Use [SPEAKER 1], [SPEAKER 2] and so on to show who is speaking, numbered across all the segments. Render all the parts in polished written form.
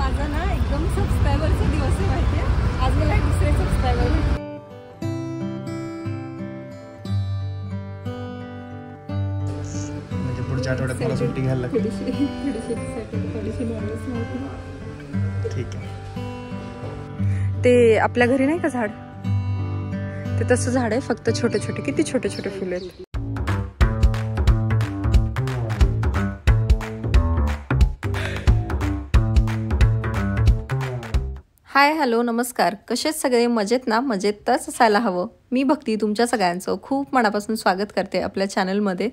[SPEAKER 1] माझा ना एकदम सबस्क्रायबरचा दिवस आहे माहिती आहे. आज मला दुसरे सबस्क्रायबर भेटले.
[SPEAKER 2] म्हणजे पुढच्या आठवड्यात मला सुट्टी घ्यायला लागते. ठीक आहे.
[SPEAKER 1] ते आपल्या घरी नाही का झाड, ते तसं झाड आहे, फक्त छोटे छोटे, किती छोटे छोटे फुलं आहेत. हाय हॅलो नमस्कार, कसेच सगळे मजेत ना? मजेतच असायला हवं. मी भक्ती तुमच्या सगळ्यांचं खूप मनापासून स्वागत करते आपल्या चॅनलमध्ये.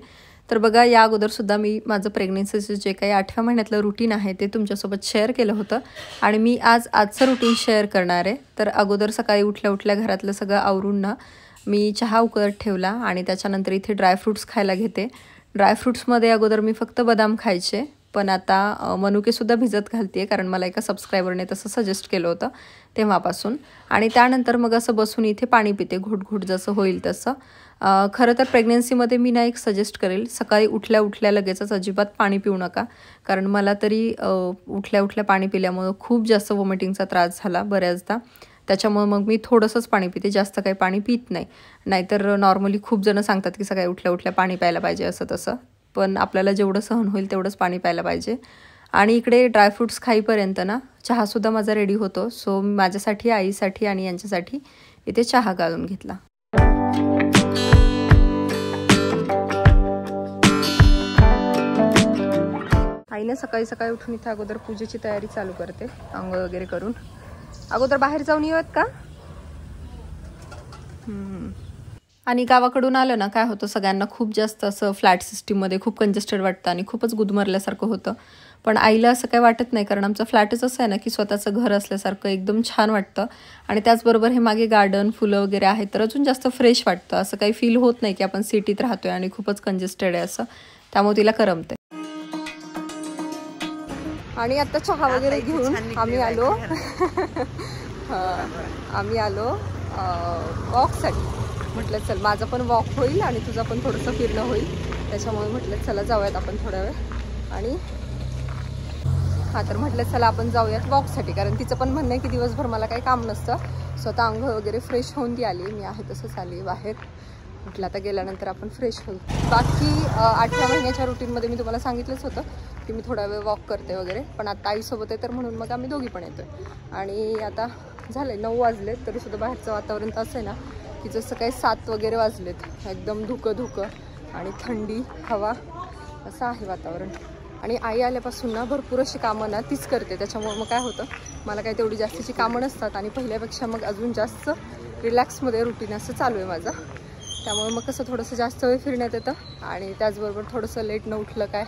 [SPEAKER 1] तर बघा, या अगोदरसुद्धा मी माझं प्रेग्नेन्सीचं जे काही 8व्या महिन्यातलं रुटीन आहे ते तुमच्यासोबत शेअर केलं होतं आणि मी आजचं रुटीन शेअर करणार आहे. तर अगोदर सकाळी उठल्या घरातलं सगळं आवरून ना मी चहा उकळत ठेवला आणि त्याच्यानंतर इथे ड्रायफ्रूट्स खायला घेते. ड्रायफ्रूट्समध्ये अगोदर मी फक्त बदाम खायचे, पण आता मनुकेसुद्धा भिजत घालते, कारण मला एका सबस्क्रायबरने तसं सजेस्ट केलं होतं तेव्हापासून. आणि त्यानंतर मग असं बसून इथे पाणी पिते, घुटघुट जसं होईल तसं. खरं तर प्रेग्नेन्सीमध्ये मी ना एक सजेस्ट करेल, सकाळी उठल्या लगेचच अजिबात पाणी पिऊ नका, कारण मला तरी उठल्या पाणी पिल्यामुळं खूप जास्त वॉमिटिंगचा त्रास झाला बऱ्याचदा. त्याच्यामुळे मग मी थोडंसंच पाणी पिते, जास्त काही पाणी पित नाही. नाहीतर नॉर्मली खूप जण सांगतात की सकाळी उठल्या पाणी प्यायला पाहिजे असं तसं, पण आपल्याला जेवढं सहन होईल तेवढंच पाणी प्यायला पाहिजे. आणि इकडे ड्रायफ्रूट्स खाईपर्यंत ना चहासुद्धा माझा रेडी होतो. सो माझ्यासाठी, आईसाठी आणि यांच्यासाठी इथे चहा घालून घेतला. आईने सकाळी उठून इथे अगोदर पूजेची तयारी चालू करते, आंघोळ वगैरे करून. अगोदर बाहेर जाऊन येऊयात का? आणि गावाकडून आलं ना काय होतं, सगळ्यांना खूप जास्त असं फ्लॅट सिस्टीममध्ये खूप कंजेस्टेड वाटतं आणि खूपच गुदमरल्यासारखं होतं. पण आईला असं काही वाटत नाही, कारण आमचं फ्लॅटच असं आहे ना की स्वतःचं घर असल्यासारखं एकदम छान वाटतं. आणि त्याचबरोबर हे मागे गार्डन, फुलं वगैरे आहेत, तर अजून जास्त फ्रेश वाटतं. असं काही फील होत नाही की आपण सिटीत राहतोय आणि खूपच कंजेस्टेड आहे असं. त्यामुळे तिला करमते. आणि आता चहा वगैरे घेऊन आम्ही आलो वॉकसाठी. म्हटलं चल माझं पण वॉक होईल आणि तुझं पण थोडंसं फिरणं होईल, त्याच्यामुळे म्हटलं चला जाऊयात आपण थोड्या वेळ. आणि तर म्हटलं चला आपण जाऊयात वॉकसाठी, कारण तिचं पण म्हणणं आहे की दिवसभर मला काही काम नसतं. स्वतः आंघोळ वगैरे फ्रेश होऊन ती आली, मी आहे तसंच आली बाहेर. म्हटलं आता गेल्यानंतर आपण फ्रेश होईल. बाकी 8व्या महिन्याच्या रुटीनमध्ये मी तुम्हाला सांगितलंच होतं की मी थोडा वेळ वॉक करते वगैरे, पण आता आईसोबत आहे तर म्हणून मग आम्ही दोघी पण येतोय. आणि आता झाले 9 वाजले तरीसुद्धा बाहेरचं वातावरण तर असं आहे ना की जसं काही 7 वगैरे वाजलेत, एकदम धुकं आणि थंडी हवा असं आहे वातावरण. आणि आई आल्यापासून ना भरपूर अशी कामं ना तीच करते, त्याच्यामुळे मग काय होतं, मला काही तेवढी जास्तीची कामं नसतात आणि पहिल्यापेक्षा मग अजून जास्त रिलॅक्समध्ये रुटीन असं चालू आहे माझं. त्यामुळे मग कसं थोडंसं जास्त वेळ फिरण्यात येतं आणि त्याचबरोबर थोडंसं लेट न उठलं काय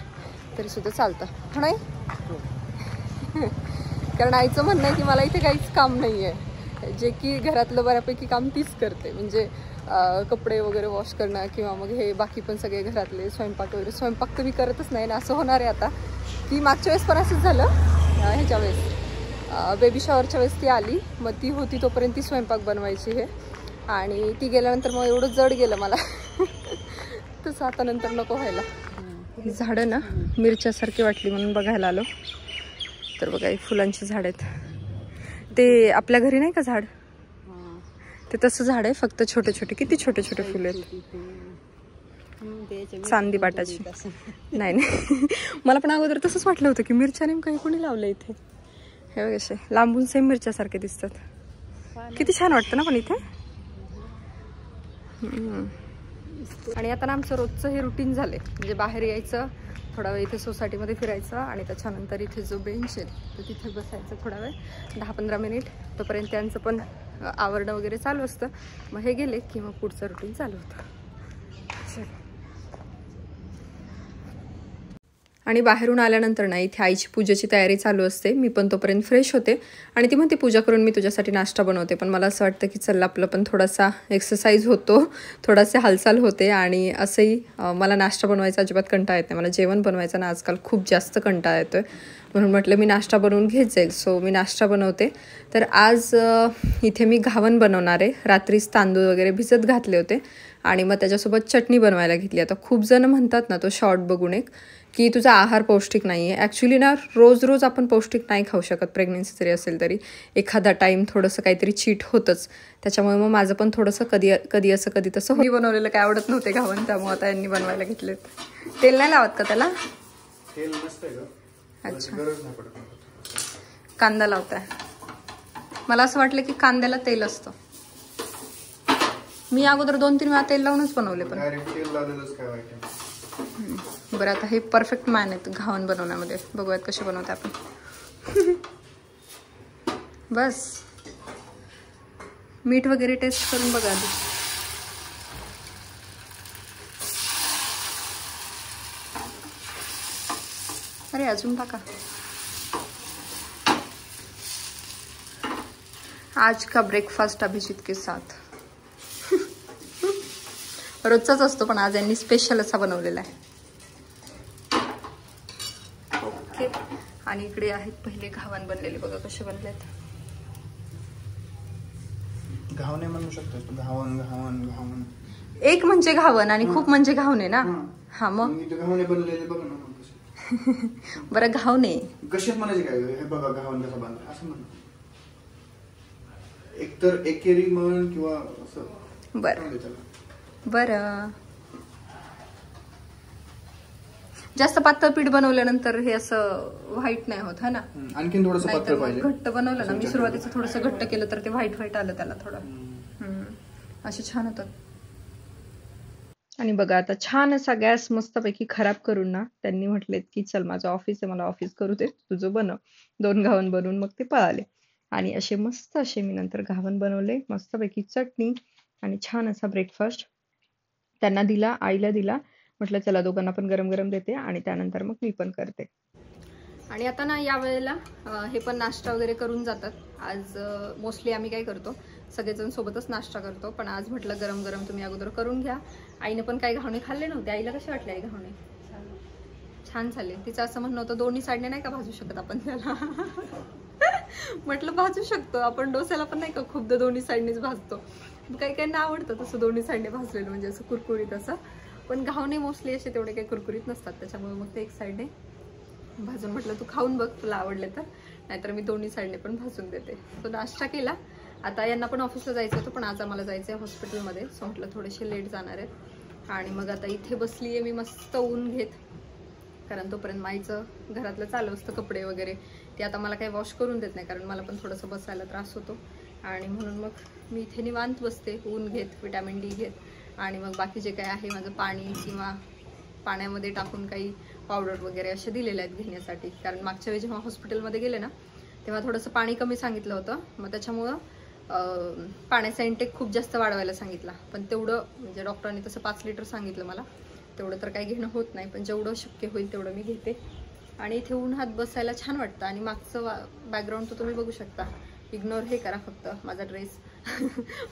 [SPEAKER 1] तरीसुद्धा चालतं नाही. कारण आईचं म्हणणं आहे की मला इथे काहीच काम नाही आहे, जे की घरातलं बऱ्यापैकी काम तीच करते. म्हणजे कपडे वगैरे वॉश करणं किंवा मग हे बाकी पण सगळे घरातले स्वयंपाक वगैरे. स्वयंपाक तर मी करतच नाही ना, असं होणार आहे आता की मागच्या वेळेस पण असंच झालं. ह्याच्या वेळेस बेबी शॉवरच्या वेळेस ती आली, मग ती होती तोपर्यंत ती स्वयंपाक बनवायची हे, आणि ती गेल्यानंतर मग एवढं जड गेलं मला तसं आता नंतर नको व्हायला. ही झाडं ना मिरच्यासारखी वाटली म्हणून बघायला आलो. तर बघा ही फुलांची झाड आहेत. ते आपल्या घरी नाही का झाड, ते तसं झाड आहे, फक्त छोटे छोटे, किती छोटे छोटे फुलं आहेत. चांदी पाटाची नाही मला पण अगोदर तसंच वाटलं होतं की मिरच्या नेमकं कोणी लावलं इथे. हे बघ असे लांबून सेम मिरच्यासारखे दिसतात, किती छान वाटतं ना पण इथे. आणि आता ना आमचं रोजचं हे रुटीन झालंय, म्हणजे बाहेर यायचं, थोडा वेळ इथे सोसायटीमध्ये फिरायचं आणि त्याच्यानंतर इथे जो बेंच आहे तर तिथे बसायचं थोडा वेळ, 10-15 मिनिट. तोपर्यंत त्यांचं पण आवरणं वगैरे चालू असतं. मग हे गेले की मग पुढचं रुटीन चालू होतं. आणि बाहेरून आल्यानंतर ना इथे आईची पूजेची तयारी चालू असते. मी पण तोपर्यंत फ्रेश होते आणि ती म्हणते पूजा करून मी तुझ्यासाठी नाश्ता बनवते. पण मला असं वाटतं की चला आपलं पण थोडासा एक्सरसाइज होतो, थोडासे हालचाल होते. आणि असंही मला नाश्ता बनवायचा अजिबात कंटाळा येत नाही, मला जेवण बनवायचा ना आजकाल खूप जास्त कंटाळा येतोय. म्हणून म्हटलं मी नाश्ता बनवून घेत जाईल. सो मी नाश्ता बनवते. तर आज इथे मी घावन बनवणार आहे. रात्रीच तांदूळ वगैरे भिजत घातले होते आणि मग त्याच्यासोबत चटणी बनवायला घेतली. आता खूप जण म्हणतात ना तो शॉर्ट बघून एक की तुझा आहार पौष्टिक नाही आहे. ॲक्च्युली ना रोज रोज आपण पौष्टिक नाही खाऊ शकत. प्रेग्नेन्सी जरी असेल तरी एखादा टाईम थोडंसं काहीतरी चीट होतंच. त्याच्यामुळे मग माझं पण थोडंसं कधी असं कधी तसं. मी बनवलेलं काय आवडत नव्हते घावन, त्यामुळे आता यांनी बनवायला घेतलेत. तेल नाही लावत का त्याला?
[SPEAKER 2] तेल नसतंय का?
[SPEAKER 1] अच्छा,
[SPEAKER 2] गरज नाही पडत.
[SPEAKER 1] कांदा लावताय. मला असं वाटलं की कांद्याला तेल असतं. मी अगोदर 2-3 वेळा तेल लावूनच बनवले पण.
[SPEAKER 2] डायरेक्ट तेल लावलेलंच काय वाईट.
[SPEAKER 1] बरं, आता हे परफेक्ट मॅन आहेत घावन बनवण्यामध्ये. बघूयात कसे बनवते आपण. बस मीठ वगैरे टेस्ट करून बघा आधी. अरे अजून टाका. आज का ब्रेकफास्ट अभिजीत के साथ. रोजचाच असतो पण आज यांनी स्पेशल असा बनवलेला आहे. ओके. आणि इकडे आहेत पहिले घावन बनलेले. बघा कसे बनलेत.
[SPEAKER 2] घावणे म्हणू शकतो. घावन घावन घावन.
[SPEAKER 1] एक म्हणजे घावन आणि खूप म्हणजे घावणे ना. हा मग
[SPEAKER 2] घावणे बनलेले बघ ना.
[SPEAKER 1] बरं घावणे
[SPEAKER 2] कसे म्हणायचे काय? हे बघा घावन कसं बांधलं असं म्हण. एकतर एकेरी म्हण किंवा असं.
[SPEAKER 1] बरं जास्त पातळ पीठ बनवल्यानंतर हे असं व्हाईट नाही होत. हा ना.
[SPEAKER 2] आणखीन थोडंसं पातळ पाहिजे.
[SPEAKER 1] घट्ट बनवलं ना. मी सुरुवातीचं थोडंसं घट्ट केलं तर ते व्हाईट आलं त्याला थोडं. असे छान होतात. आणि बघा आता छान असा गॅस मस्तपैकी खराब करून ना त्यांनी म्हटलेत की चल माझं ऑफिस आहे, मला ऑफिस करू दे, तुझं बनव. 2 घावन बनवून मग ते पळाले. आणि असे मस्त असे मी नंतर घावन बनवले. मस्तपैकी चटणी आणि छान असा ब्रेकफास्ट त्यांना दिला, आईला दिला. म्हटलं चला दोघांना पण गरम गरम देते आणि त्यानंतर मग मी पण करते. आणि आता ना या वेळेला हे पण नाश्ता वगैरे करून जातात. आज मोस्टली आम्ही काय करतो सगळेजण सोबतच नाश्ता करतो, पण आज म्हटलं गरम गरम तुम्ही अगोदर करून घ्या. आईने पण काही घावणे खाल्ले नव्हते. आईला कसे वाटले आई घावणे? छान झाले. तिचं असं म्हणणं होतं दोन्ही साईडने नाही का भाजू शकत आपण त्याला. म्हटलं भाजू शकतो आपण. डोस्याला पण नाही का खूपदा दोन्ही साईडनेच भाजतो. काही काहींना आवडतं तसं दोन्ही साईडने भाजलेलं, म्हणजे असं कुरकुरीत असं. पण घावणे मोस्टली असे तेवढे काही कुरकुरीत नसतात, त्याच्यामुळे मग ते एक साईडने भाजून म्हटलं तू खाऊन बघ तुला आवडले तर, नाहीतर मी दोन्ही साईडने पण भाजून देते. तो नाश्ता केला. आता यांना पण ऑफिसला जायचं होतं, पण आज आम्हाला जायचं आहे हॉस्पिटलमध्ये. सो म्हटलं थोडेसे लेट जाणार आहेत. आणि मग आता इथे बसली आहे मी मस्त ऊन घेत, कारण तोपर्यंत माईचं घरातलं चालू असतं कपडे वगैरे. ते आता मला काही वॉश करून देत नाही, कारण मला पण थोडंसं बसायला त्रास होतो. आणि म्हणून मग मी इथे निवांत बसते ऊन घेत, विटॅमिन डी घेत. आणि मग बाकी जे काय आहे माझं पाणी किंवा पाण्यामध्ये टाकून काही पावडर वगैरे असे दिलेले आहेत घेण्यासाठी. कारण मागच्या वेळी जेव्हा हॉस्पिटलमध्ये गेले ना तेव्हा थोडंसं पाणी कमी सांगितलं होतं, मग त्याच्यामुळं पाण्याचा इंटेक खूप जास्त वाढवायला सांगितला. पण तेवढं म्हणजे डॉक्टरांनी तसं 5 लिटर सांगितलं मला, तेवढं तर काही घेणं होत नाही, पण जेवढं शक्य होईल तेवढं मी घेते. आणि इथे उन्हात बसायला छान वाटतं. आणि मागचं बॅकग्राऊंड तर तुम्ही बघू शकता. इग्नोर हे करा फक्त माझा ड्रेस.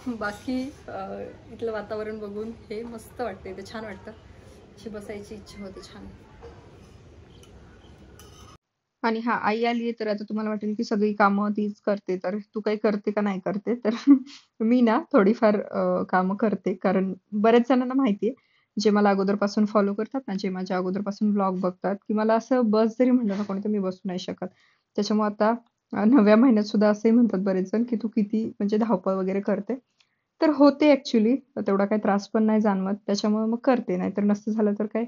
[SPEAKER 1] बाकी इथलं वातावरण बघून हे मस्त वाटतं, इथे छान वाटतं. अशी बसायची इच्छा होते छान. आणि हा आई आली आहे तर आता तुम्हाला वाटेल की सगळी कामं तीच करते, तर तू काही करते का नाही करते? तर मी ना थोडीफार कामं करते, कारण बऱ्याच जणांना माहिती आहे जे मला अगोदरपासून फॉलो करतात ना, जे माझ्या अगोदरपासून ब्लॉग बघतात, की मला असं बस जरी म्हटलं ना कोणी तर मी बसू नाही शकत. त्याच्यामुळे आता 9व्या महिन्यात सुद्धा असंही म्हणतात बरेच जण की तू किती म्हणजे धावपळ वगैरे करते. तर होते ॲक्च्युली, तेवढा काही त्रास पण नाही जाणवत, त्याच्यामुळे मग करते. नाहीतर नसतं झालं तर काय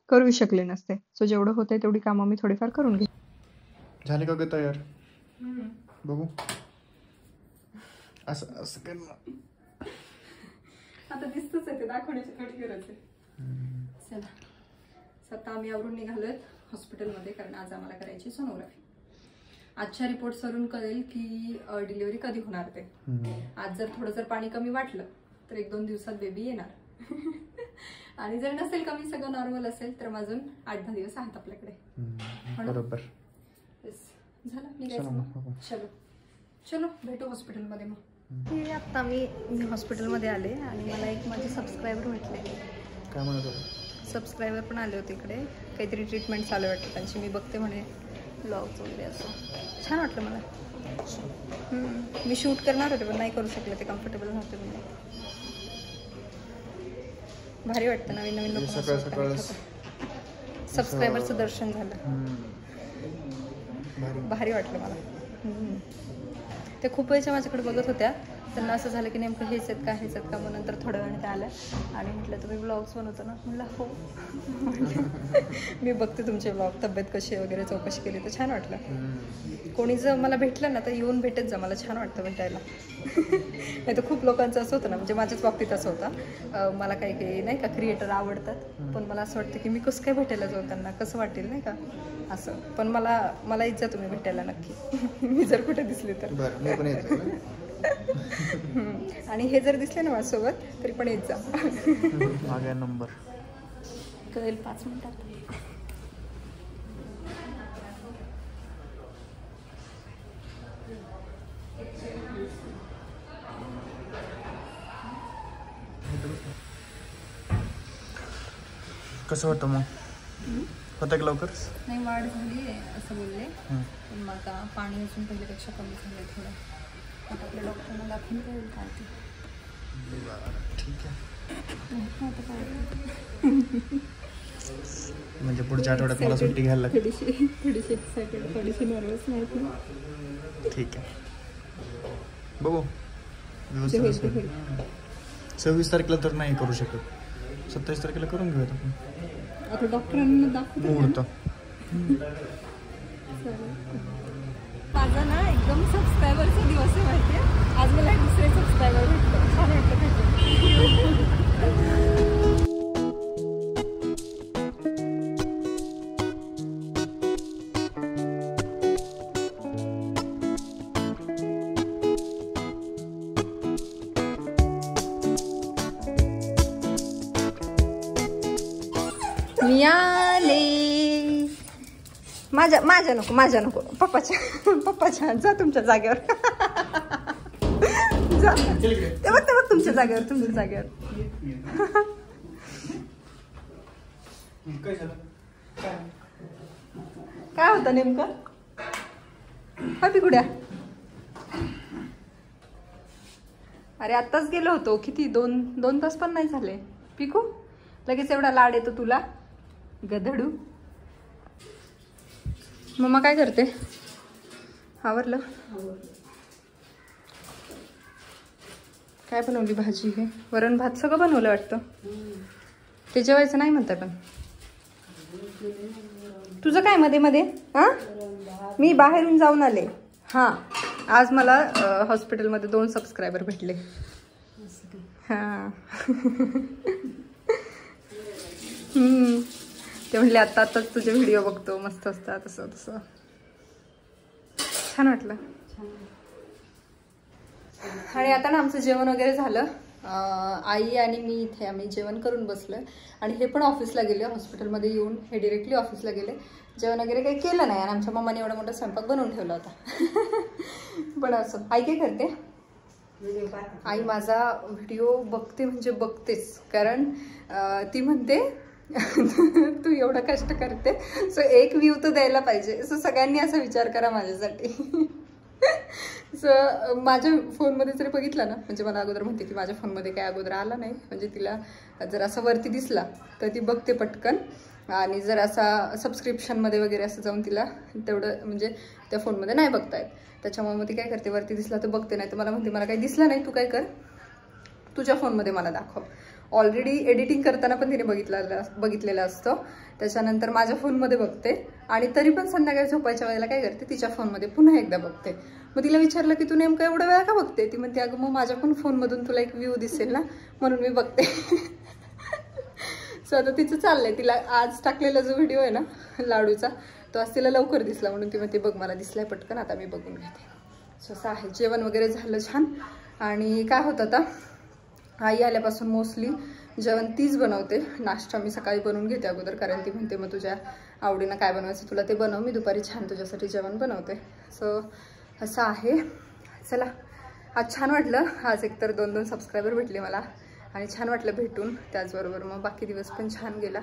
[SPEAKER 1] करू शकले नसते. सो जेवढं होतंय तेवढी कामं मी थोडीफार करून घेते.
[SPEAKER 2] झाले का ग तयार? बघू. असं असं कर ना.
[SPEAKER 1] आता दिसतच आहे ते, दाखवण्याची थोडी गरज आहे. चला स्वतः आम्ही आवरून निघालोय हॉस्पिटलमध्ये, कारण आज आम्हाला करायची सोनोग्राफी. आजच्या रिपोर्ट्सवरून कळेल की डिलिव्हरी कधी होणार ते. आज जर पाणी कमी वाटलं तर 1-2 दिवसात बेबी येणार. आणि जर नसेल कमी, सगळं नॉर्मल असेल तर अजून 8-10 दिवस आहेत आपल्याकडे.
[SPEAKER 2] बरोबर.
[SPEAKER 1] झालं निघायचं. चलो चलो भेटू हॉस्पिटलमध्ये. मग आता मी हॉस्पिटलमध्ये आले आणि मला एक माझे सबस्क्रायबर भेटले.
[SPEAKER 2] काय म्हणत होते?
[SPEAKER 1] सबस्क्रायबर पण आले होते इकडे, काहीतरी ट्रीटमेंट चालू वाटतं त्यांची. मी बघते म्हणे ब्लॉग्स वगैरे, असं छान वाटलं मला. मी शूट करणार होते पण नाही करू शकले, ते कम्फर्टेबल नव्हते म्हणजे. भारी वाटतं नवीन नवीन लोक. सबस्क्रायबरचं दर्शन झालं. भारी वाटलं मला. ते खूप वेळच्या माझ्याकडे बघत होत्या. त्यांना असं झालं की नेमकं हेच आहेत का मग नंतर थोड्या वेळाने त्या आल्या आणि म्हटलं तुम्ही ब्लॉग्स बनवतो ना. म्हटलं हो. मी बघते तुमचे ब्लॉग, तब्येत कशी वगैरे चौकशी केली तर छान वाटलं. कोणी जर मला भेटलं ना तर येऊन भेटत जा, मला छान वाटतं भेटायला. नाही तर खूप लोकांचं असं होतं ना, म्हणजे माझ्याच बाबतीत असं होतं. मला काही नाही का क्रिएटर आवडतात, पण मला असं वाटतं की मी कसं काय भेटायला जाऊ त्यांना, कसं वाटेल नाही का असं. पण मला येत जा तुम्ही भेटायला नक्की. मी जर कुठे दिसले तर. आणि हे जर दिसले ना माझ्यासोबत तरी पण येत जा.
[SPEAKER 2] माझा नंबर
[SPEAKER 1] कळेल 5 मिनिटात.
[SPEAKER 2] कसं होतं मग? होतं की लवकर?
[SPEAKER 1] नाही, वाढ झाली आहे असं बोलले, पण मग आता पाणी अजून पहिल्यापेक्षा कमी झालं आहे थोडं. आता आपल्या डॉक्टरांना दाखवून जाईल काय ते.
[SPEAKER 2] ठीक आहे. म्हणजे पुढच्या आठवड्यात मला सुट्टी घ्यायला लागते.
[SPEAKER 1] थोडीशी एक्सायटेड, थोडीशी नर्वस नाही.
[SPEAKER 2] ठीक आहे, बघू. 26 तारखेला तर नाही करू शकत, 27 तारखेला करून घेऊयात आपण.
[SPEAKER 1] आता डॉक्टरांना दाखवू
[SPEAKER 2] मुहूर्त.
[SPEAKER 1] माझा ना एकदम सबस्क्रायबरचा दिवस आहे माहिती आहे. आज मला दुसरे सबस्क्रायबर भेटलं, छान वाटलं. मियाले माझ्या नको पप्पाच्या जा तुमच्या जागेवर. जा ते बघ तुमच्या जागेवर. काय होतं नेमकं? हॅपी गुड्या. अरे आत्ताच गेलो होतो, किती 2 तास पण नाही झाले. पिकू लगेच एवढा लाड येतो तुला गधडू. मम्मा काय करते? आवरलं? काय बनवली भाजी? हे वरण भात सगळं बनवलं वाटतं. ते जेवायचं नाही म्हणताय पण. तुझं काय मध्ये हां? मी बाहेरून जाऊन आले. हां, आज मला हॉस्पिटलमध्ये 2 सबस्क्रायबर भेटले. हां. ते म्हणले आत्ताच तुझे व्हिडिओ बघतो, मस्त असतात तसं तसं. छान वाटलं. आणि आता ना आमचं जेवण वगैरे झालं. आई आणि मी इथे आम्ही जेवण करून बसलोय. आणि हे पण ऑफिसला गेले, हॉस्पिटलमध्ये येऊन हे डिरेक्टली ऑफिसला गेले. जेवण वगैरे काही केलं नाही आणि आमच्या मम्माने एवढा मोठा स्वयंपाक बनवून ठेवला होता. पण असं आई काय करते? आई माझा व्हिडिओ बघते म्हणजे बघतेच, कारण ती म्हणते तू एवढा कष्ट करते सो एक व्ह्यू तर द्यायला पाहिजे. सो सगळ्यांनी असा विचार करा माझ्यासाठी. सो माझ्या फोनमध्ये जरी बघितलं ना, म्हणजे मला अगोदर म्हणते की माझ्या फोनमध्ये काय अगोदर आला नाही, म्हणजे तिला जर असं वरती दिसला तर ती बघते पटकन. आणि जर असा सबस्क्रिप्शनमध्ये वगैरे असं जाऊन तिला तेवढं म्हणजे त्या फोनमध्ये नाही बघता येत. त्याच्यामुळे मग ती काय करते, वरती दिसला तर बघते, नाही तर मला म्हणते मला काही दिसलं नाही, तू काय कर तुझ्या फोनमध्ये मला दाखव. ऑलरेडी एडिटिंग करताना पण तिने बघितलेलं असतं. त्याच्यानंतर माझ्या फोनमध्ये बघते आणि तरी पण संध्याकाळी झोपायच्या वेळेला काय करते, तिच्या फोनमध्ये पुन्हा एकदा बघते. मग तिला विचारलं की तू नेमकं एवढा वेळा का बघते? ती म्हणते अगं मग माझ्या पण फोनमधून तुला एक व्ह्यू दिसेल ना, म्हणून मी बघते. सो आता तिचं चाललंय, तिला आज टाकलेला जो व्हिडिओ आहे ना लाडूचा, तो आज तिला लवकर दिसला म्हणून ती म्हणते बघ मला दिसलाय पटकन, आता मी बघून घेते. सो असं आहे. जेवण वगैरे झालं छान. आणि काय होतं आता, आई आल्यापासून मोस्टली जेवण तीच बनवते. नाश्ता मी सकाळी बनवून घेते अगोदर, कारण ती म्हणते मग तुझ्या आवडीनं काय बनवायचं तुला ते बनव, मी दुपारी छान तुझ्यासाठी जेवण बनवते. सो असं आहे. चला आज छान वाटलं. आज एकतर 2 सबस्क्रायबर भेटले मला आणि छान वाटलं भेटून. त्याचबरोबर मग बाकी दिवस पण छान गेला.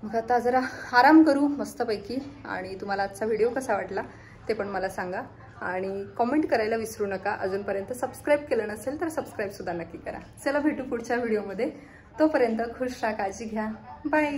[SPEAKER 1] मग आता जरा आराम करू मस्तपैकी. आणि तुम्हाला आजचा व्हिडिओ कसा वाटला ते पण मला सांगा आणि कमेंट करायला विसरू नका. अजूनपर्यंत सबस्क्राईब केलं नसेल तर सबस्क्राईबसुद्धा नक्की करा. चला भेटू पुढच्या व्हिडिओमध्ये. तोपर्यंत खुश राहा, काळजी घ्या. बाय.